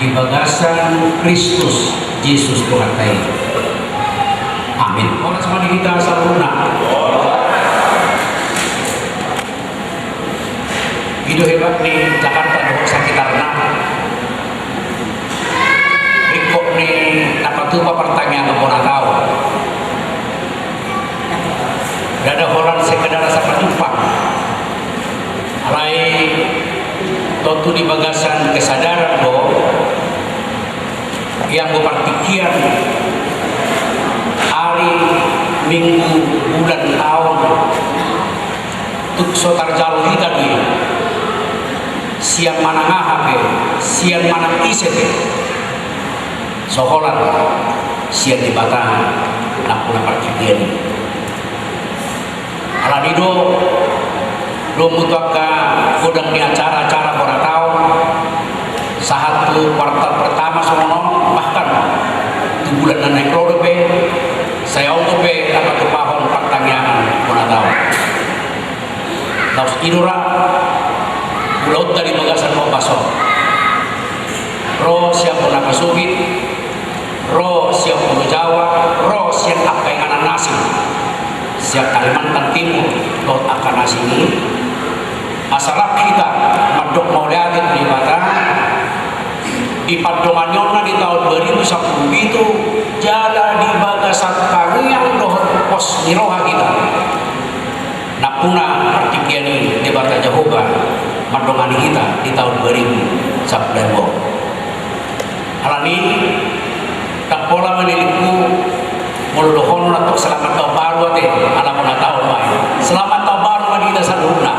di bagasan Kristus Yesus Tuhan kita. Amin. Orang semua kita saluna. Hidup hebat nih Jakarta doang sekitarnya. Rikok nih dapat tuh pertanyaan ke pun tahu. Ada orang sekedar sampai tumpang. Alai tentu di bagasan kesadaran do yang berpartikian hari, minggu, bulan, tahun tuk sotar jauh kita dia siang mana ngahape, siang mana isete sokolan siang di batang nakuna partikian ala dido lo mutuaka godang di acara-acara pada tahun satu kuartal pertama sono bahkan di bulan naik rodo pe saya untuk pe dapat kepahon pertanyaan pada tahun tahu idora pulau dari bagasan mau pasok ro siap pun nakasugit ro siap pun Jawa ro siap apa yang anak nasi siap Kalimantan Timur lo akan nasi ini asalap kita madok mau lihat di mata di padongannya di tahun 2010 itu jalan di bagasan kami yang dohon pos niroha kita napuna partikian ini di bata Jehovah madongan kita di tahun 2010 hal ini tak pola menilaiku muluhon untuk selamat tahun baru ate alam na tahun baru selamat tahun baru kita saluna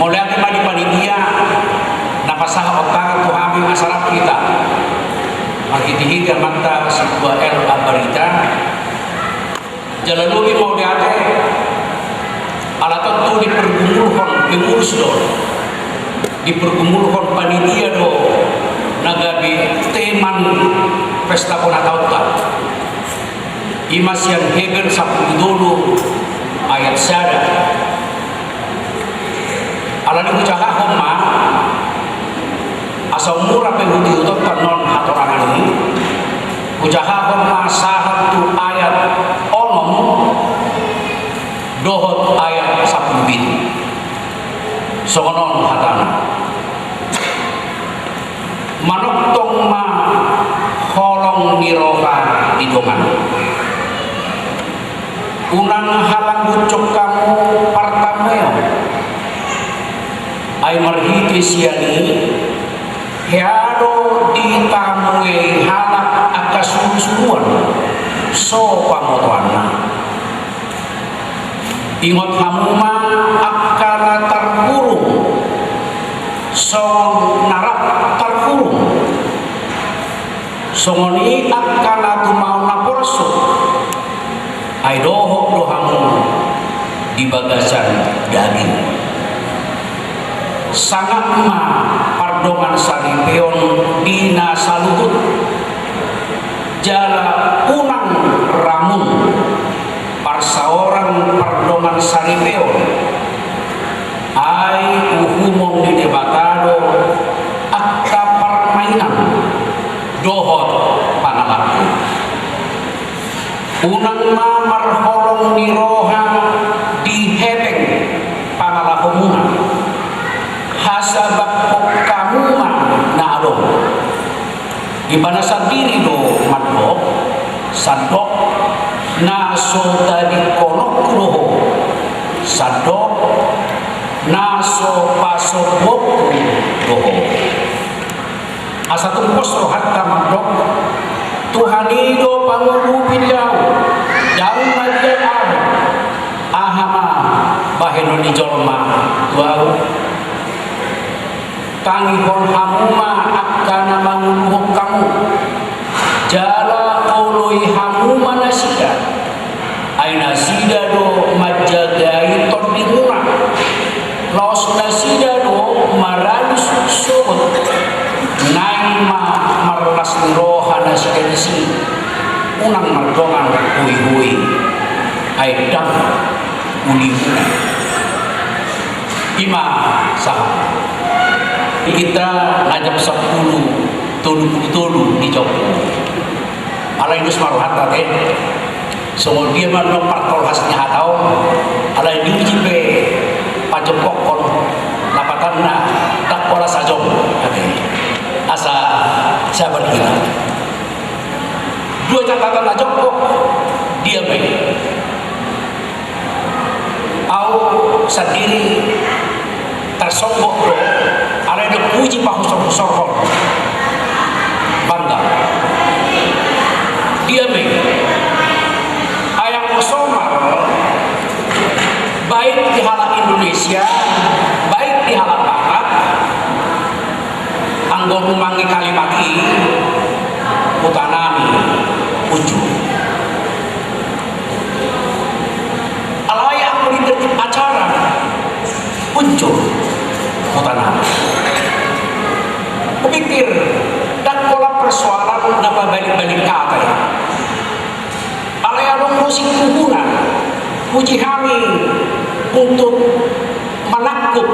mulai di panitia napasah otak tu hamil masalah kita makitihiga manta sebuah abarita jalan lubi mau diate ala tentu dipergumulkan pengurus do dipergumulkan panitia do nagabi teman pesta pona tauta imas yang hegen sapul dulu ayat syada ala ni ucaha homa asal murah penguti utot non hatorangan ini ucaha homa sahatu ayat onom dohot ayat sapul bin sokonon hatana manoktong ma holong niroha di dongan unang halang bucok kamu partameo ay marhiti siani heado di tamue halak akasusuan so pamotuana ingot hamuma akala terkurung so narap terkurung songoni akala tumau naporso ay dohok dohamu di bagasan daging sangat ma pardongan saripeon dina saluhut jala unang ramun parsaoran pardongan saripeon ay uhumong di debatado akka permainan dohot pangalakku unang ma marholong niroha di hepeng pangalahumuna hasabak kamu na adong gimana sendiri do madok sadok na so tadi konok kuroho sadok na so pasobok doho asa tumpos lo hatta madok Tuhanido pangulupin jauh jauh majian ahama baheno ni jolma tuau tangihon hamuma akana manguluhok kamu jala oloi hamuma nasida ay nasida do majagai tordingura los nasida do maralus sobot naima marlas niroha nasida disi unang mardongan hui-hui ay dam ulimuna Ima saham. Kita ngajak 10 tulu di Joko. Ala itu semaruhat tadi. So dia mana partol khasnya atau ala itu jipe pajak pokon lapatan na tak pola sajong. Asa sahabat kita. Dua catatan aja kok dia baik. Au sendiri tersombong bro. Ala ada puji pahusor-husor bangga. Dia baik. Ayang Somar baik di halak Indonesia, baik di halak Barat. Anggo memangi kali pagi utanami ujung. Alai aku di acara ujung utanami. Kupikir dan pola persoalan dapat balik-balik kata ya. Alai alung musik kuburan puji kami untuk menakut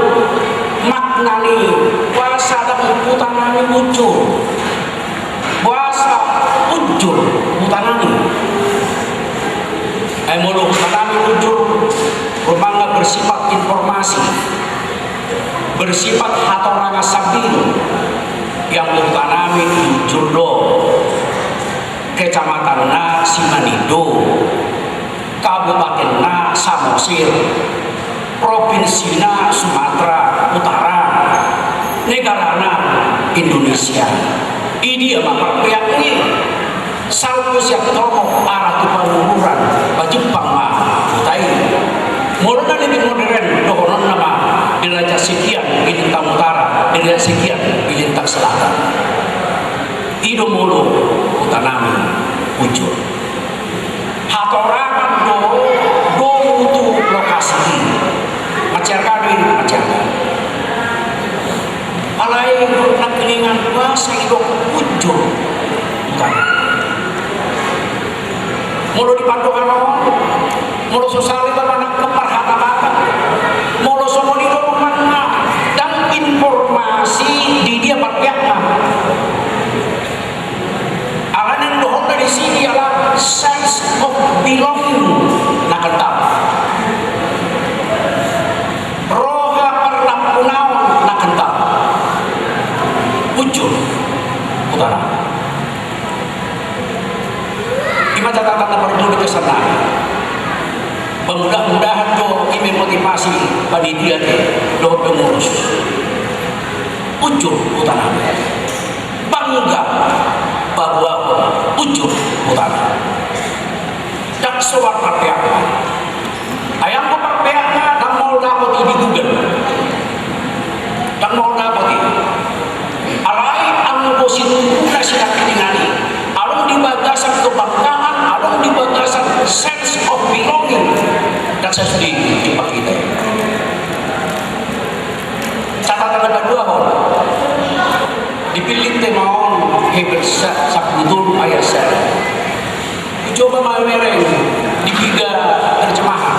maknani puasa dan utanami ujung. Puasa ujur utanami. Mulu utanami ujur rumangga bersifat informasi, bersifat hatoranga sabdino yang utanami ujur do kecamatan na Simanido, kabupaten na Samosir, provinsi na Sumatera Utara, negara na Indonesia. Ini apa pihak ini salku siap tomo arah tu pengururan Jepang mah utai mulai lebih modern dohonon nama diraja sekian Bintang Utara, diraja sekian Bintang Selatan. Ido mulu utanami ujur hatorangan do untuk lokasi masyarakat alai nak kelingan puasa itu ujur bukan mulu dipandu kalau mulu sosial itu mana keperhatan mulu semua itu mana dan informasi di dia berpihak alan yang dohong dari sini adalah sense of belonging nak kental roha pernah punau nak kental ujur utara. Gimana catatan perlu di kesana? Mudah-mudahan do ini motivasi panitia do pengurus ujur utara. Bangga bahwa ujur utara. Tak suar perpihak. Ayam ko perpihak dan mau dapat di Google. Dan mau dapat alai ang positif na sila kiningani along di batasan kebanggaan along di batasan sense of belonging dan saya sudah dipakita catatan kedua dipilih temaon hebat sakudul ayat saya coba mamereng di 3 terjemahan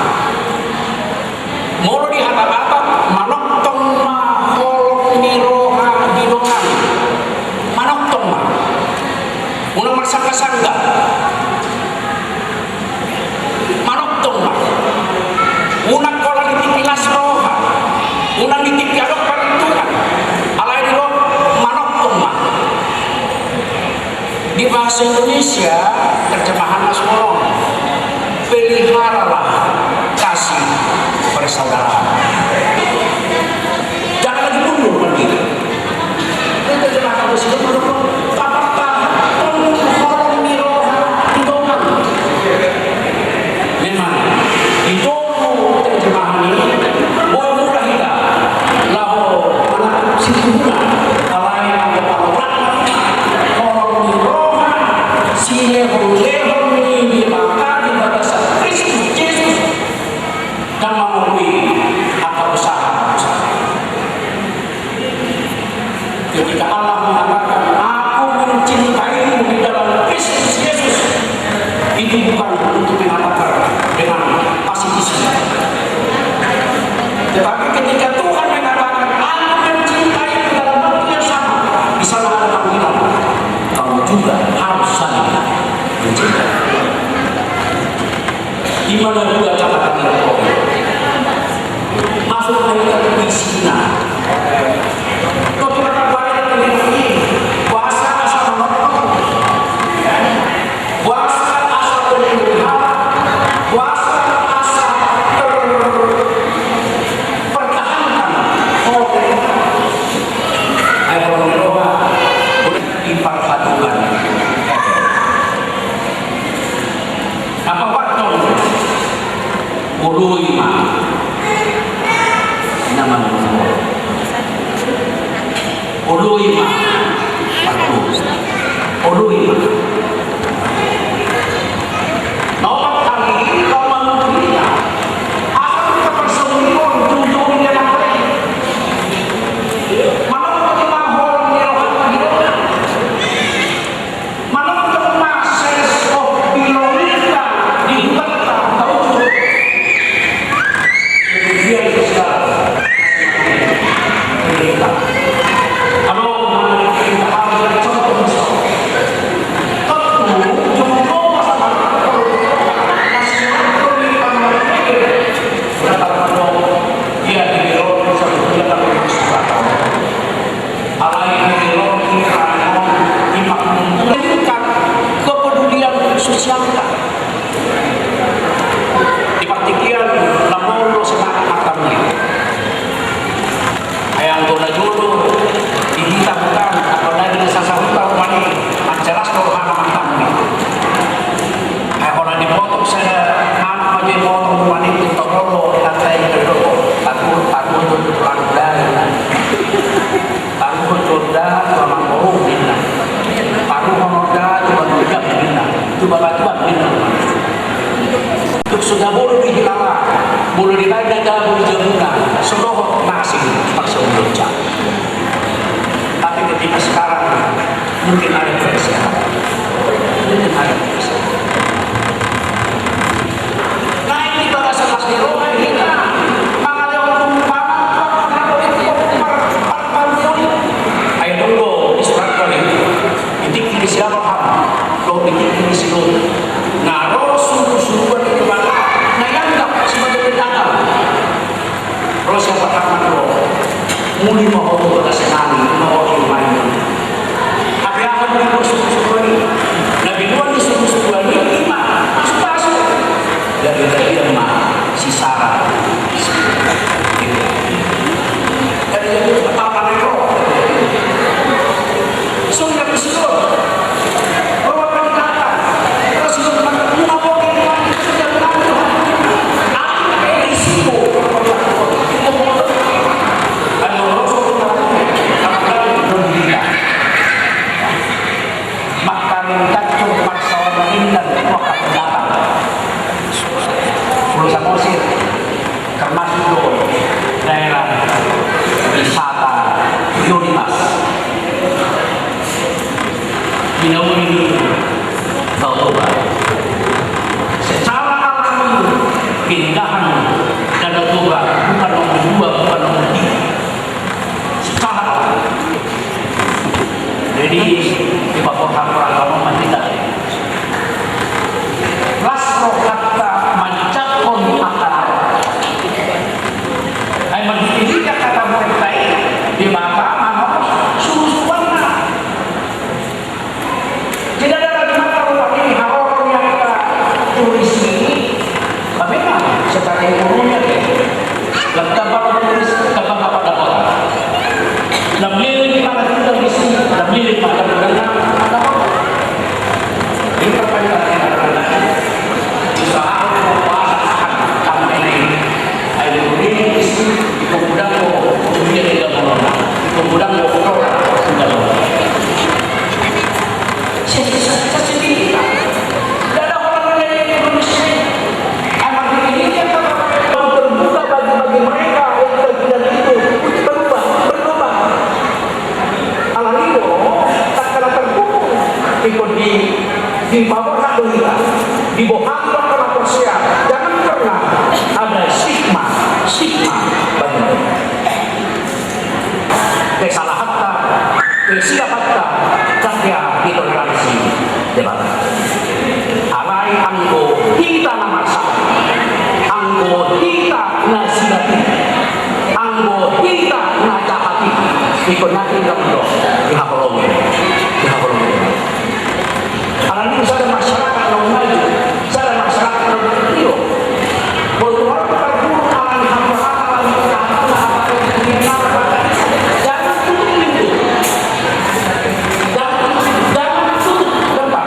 mulu di hata-hata manoktong maholok niroha dinongan manoktong ma unang marsangka-sangka manoktong ma unang kola ditipilas roha unang ditipialok parinturan alay dilo manoktong ma di bahasa Indonesia terjemahan Nasmolong peliharalah kasih persaudaraan jangan lagi mundur begitu itu terjemahan Muslim apakah orang miroha hitungan memang itu terjemahan ini boleh murah hilang lalu anak situna alai orang miroha silehon ini maka di batasan Kristus Yesus dan memenuhi akal usaha. Ketika Allah mengatakan aku mencintaimu di dalam Kristus Yesus, itu bukan untuk mengatakan dengan pasifisme, tetapi ketika Tuhan ului mah, ului mah. Nomor kali kalau menurutnya, asal kita berselimut tunjukin dia nak mana kita orang yang hidup, mana kita sense of belonging di hutan tahu tu, dia bisa. Sosial kita dipartikian lamolo sa makamnya ayang dola julu dihitangkan apalagi nasasahutan wani manjelas rohana makamnya ay orang dipotong saya anak aja potong wani itu rolo lantai kedua takut langgar takut jodoh sama mau bina paru honoda coba juga bina coba batuan bina untuk sudah boleh dihilang boleh dibaca dalam jemuna seluruh nasi maksud berucap tapi ketika sekarang mungkin ada persiapan mungkin ada persiapan nah ini bahasa pasti roh ini ayo dulu instruktur ini ini siapa lo ini siapa nah roh suruh itu mana nah yang enggak sebagai pedagang roh siapa kamu roh muli mau berkesenangan mau main tapi akan berikut suruh ini Nabi Nuh di suruh ini masuk dari dia mah si Sarah dari apa itu sudah bersyukur bahwa peningkatan Rasulullah mengabarkan sudah berlaku apa risiko kalau Rasulullah akan berbeda maka mencacur paksa indah waktu datang Pulau Mesir termasuk daerah wisata Yonimas Inauni Tauba secara alami pindahan dan Tauba bukan nomor 2 bukan nomor 3 secara alami jadi di bawah agama kita Rasro kata mancakon akar ay magpili ka kata mereka di mata mana susuana tidak ada lagi mata rumah ini orang yang kita tulis ini bagaimana secara ekonominya lambat tulis lambat pada kota lambat pada kita di sini lambat pada berenang ada apa ini perpanjangan usaha pembahasan sampai ini ada ini kemudian kemudian tidak menolak kemudian menolak tidak menolak saya sendiri tidak ada orang lain yang Indonesia emang ini yang terbuka bagi mereka yang terbilang itu berubah alami tak kena terbuka ikut di bawah hak kita di bawah hak persiap jangan pernah ada stigma bagi mereka kesalahan kesiapan karya ditoleransi debat alai anggo kita namasa anggo kita nasihati anggo kita najahati ikut nanti dong dihakolong alami ada masyarakat yang maju ada masyarakat yang berpikir bahwa berguru alami hamba jangan tutup pintu jangan tutup tempat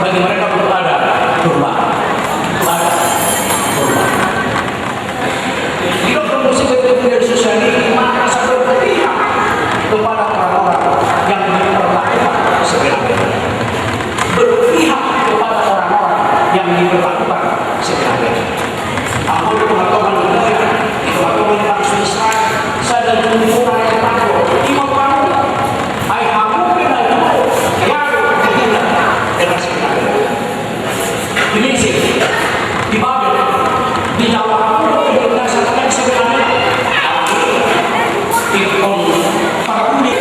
bagi mereka berada rumah hidup bermusik dari sosial ini maka sampai berpihak lingkungan yang takut di mau ay hamupin na ito kaya hindi dengan sebenarnya ini sih di Babel di Jawa tidak sampai sebenarnya ikon paruni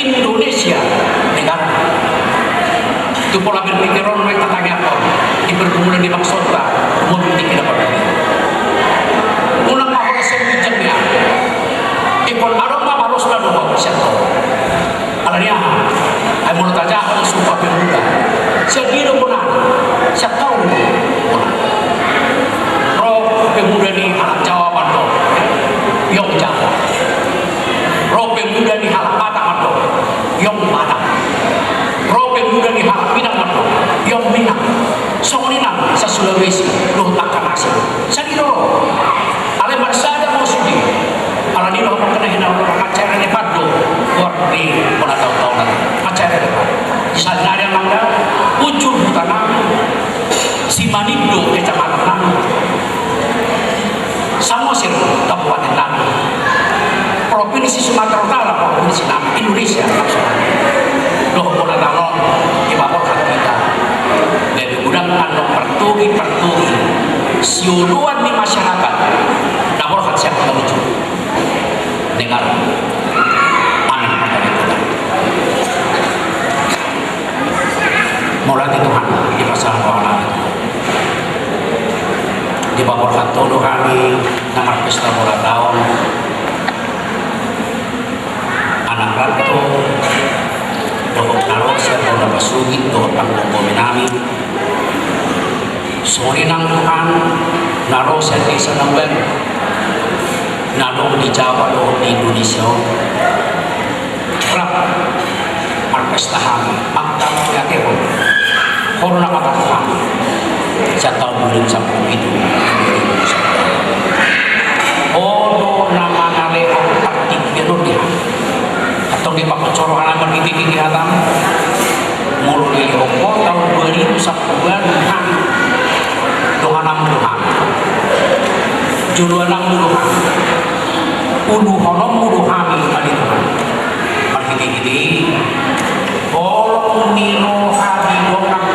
Indonesia negara itu pola berpikir orang mereka tanya apa di pergumulan di maksudnya umur tidak berdua ulang mahal sebijaknya ikon aroma harus lalu siapa alanya ay mulut aja aku sumpah pemuda segini pun siapa tahu roh pemuda ni anak jawaban dong yang jawab roh pemuda ni hal patah dong yang patah roh pemuda ni hal pinang dong yang pinang songinang sa Sulawesi lo takkan asing sadi roh ale marsada mo sudi ala ni roh makana hinaw acara ni paddo kuat di pona tahu na acara ni sa nari mangga ujur tanah si Manindo kecamatan Nanu Samosir Kabupaten Nanu Provinsi Sumatera Utara Provinsi Nanu Indonesia doh pona talon di bawah kita dari gudang kandung pertugi siuluan di masyarakat nabor hat siap menuju dengar amin kita mulai Tuhan di pasal Allah di bawah hat todo kami namar pesta bola tahun anak ratu doh narok siap bola basugi doh tanggung komenami sore nang Tuhan naro sa desa ng Ben naro di Jawa lo di Indonesia rap marpestahan magtang kaya koro na katatuhan sa taon 2010 itu odo na manale ang taktik gano'n niya atau di pakocorohan naman itikikihatan mulu di Hongkong tahun 2010 Tuhan juluanang muluhan ulu honom muluhami kali Tuhan markiti-kiti olong niro hadi donang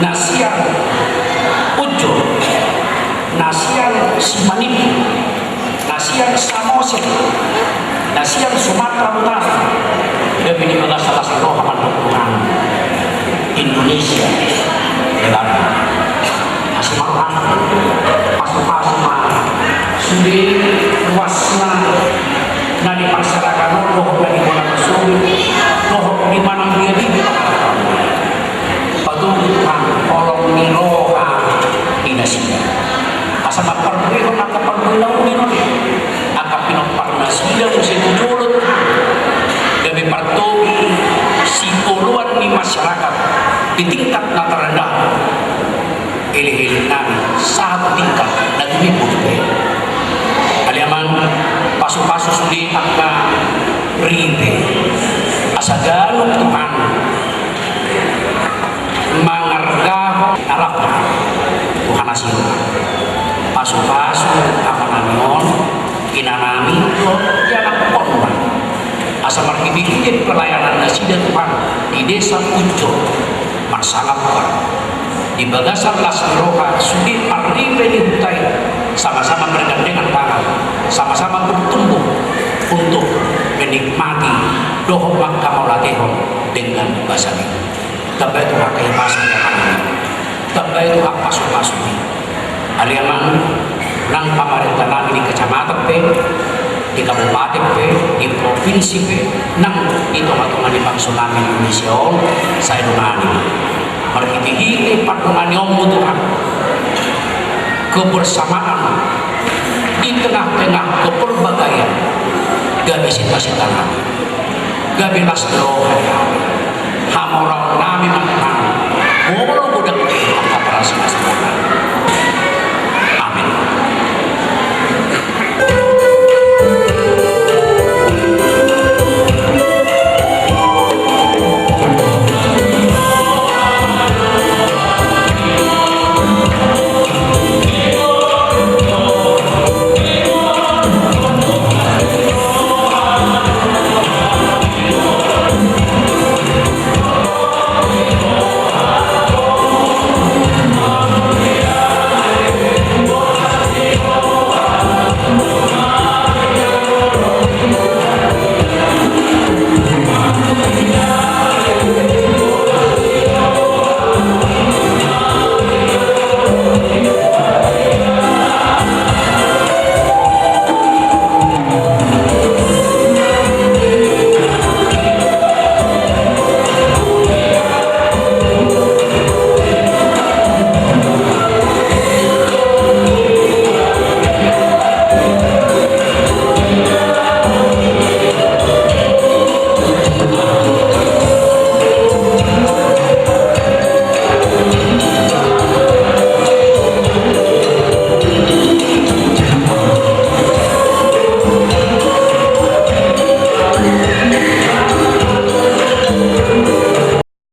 nasiang ujo nasiang simanipi nasiang samosir nasiang Sumatera Utara demi dimana salah satu haman Tuhan Indonesia negara Asmaran pasma sudah luasna nadi masyarakat roh dari bola kesuri roh di mana dia di patuhan olong niroha dinasiya asal pergi nak pergi lalu nino akap pinong parnasiya usia tujulut demi partogi si puluhan di masyarakat di tingkat terendah ilih-ilih nami satu tingkat dan demi putih aliaman pasu-pasu sudi angka rinte asa galuk Tuhan mangargaho narapna Tuhan asiro pasu-pasu kamananion kinanami yanak korban asa markibikit pelayanan nasida Tuhan di desa Pujo masalah Tuhan di bagasan las roha sudi arribe di hutai sama-sama bergandengan tangan sama-sama bertumbuh untuk menikmati doho makamolateho dengan bahasa ini tabay itu hak kaipasan yang kami tabay itu hak pasok-pasok ini aliaman ng pamarintah namin di kecamatan pe di kabupaten pe di provinsi pe ng ito-matungan di bangso namin Indonesia sa Indonesia markiti-hiti patungan yung Tuhan kebersamaan di tengah-tengah keperbagaian gabi sita-sita namin gabi las droha hamorang namin ang